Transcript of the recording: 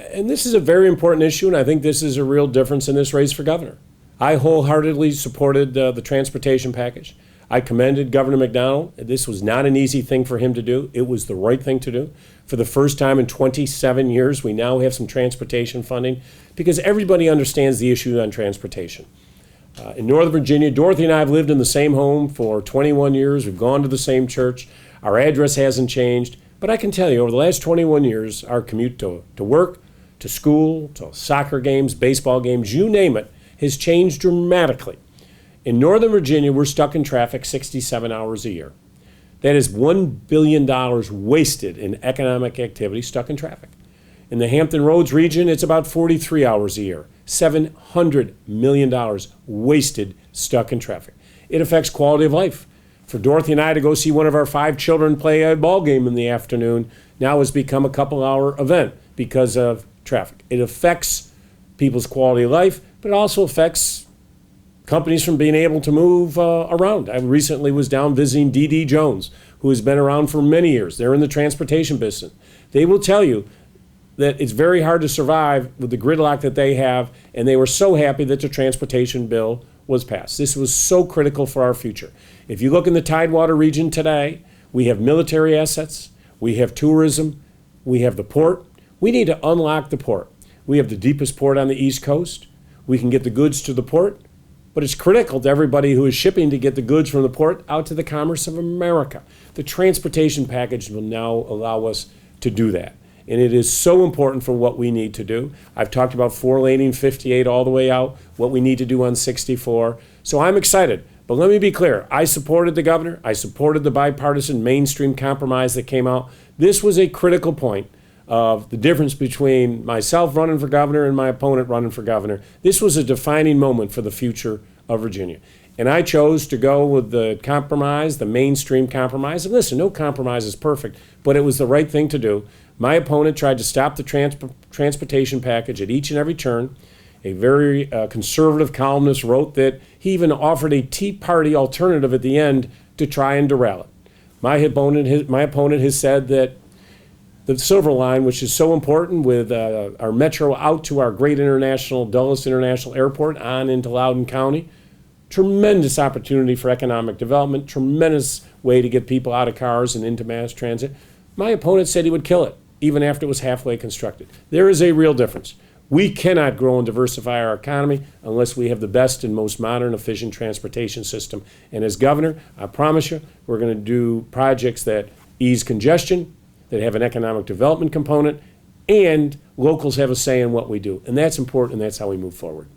And this is a very important issue, and I think this is a real difference in this race for governor. I wholeheartedly supported the transportation package. I commended Governor McDonald. This was not an easy thing for him to do. It was the right thing to do. For the first time in 27 years, we now have some transportation funding because everybody understands the issue on transportation. In Northern Virginia, Dorothy and I have lived in the same home for 21 years. We've gone to the same church. Our address hasn't changed. But I can tell you, over the last 21 years, our commute to work, to school, to soccer games, baseball games, you name it, has changed dramatically. In Northern Virginia, we're stuck in traffic 67 hours a year. That is $1 billion wasted in economic activity stuck in traffic. In the Hampton Roads region, it's about 43 hours a year. $700 million wasted stuck in traffic. It affects quality of life. For Dorothy and I to go see one of our 5 children play a ball game in the afternoon now has become a couple-hour event because of traffic. It affects people's quality of life, but it also affects companies from being able to move around. I recently was down visiting D.D. Jones, who has been around for many years. They're in the transportation business. They will tell you that it's very hard to survive with the gridlock that they have, and they were so happy that the transportation bill was passed. This was so critical for our future. If you look in the Tidewater region today, we have military assets, we have tourism, we have the port. We need to unlock the port. We have the deepest port on the East Coast. We can get the goods to the port, but it's critical to everybody who is shipping to get the goods from the port out to the commerce of America. The transportation package will now allow us to do that. And it is so important for what we need to do. I've talked about 4-laning 58 all the way out, what we need to do on 64. So I'm excited. But let me be clear. I supported the governor. I supported the bipartisan mainstream compromise that came out. This was a critical point of the difference between myself running for governor and my opponent running for governor. This was a defining moment for the future of Virginia. And I chose to go with the compromise, the mainstream compromise. And listen, no compromise is perfect, but it was the right thing to do. My opponent tried to stop the transportation package at each and every turn. A very conservative columnist wrote that he even offered a Tea Party alternative at the end to try and derail it. My opponent has said that the Silver Line, which is so important with our metro out to our great international, Dulles International Airport on into Loudoun County, tremendous opportunity for economic development, tremendous way to get people out of cars and into mass transit. My opponent said he would kill it, even after it was halfway constructed. There is a real difference. We cannot grow and diversify our economy unless we have the best and most modern, efficient transportation system. And as governor, I promise you, we're going to do projects that ease congestion, that have an economic development component, and locals have a say in what we do. And that's important, and that's how we move forward.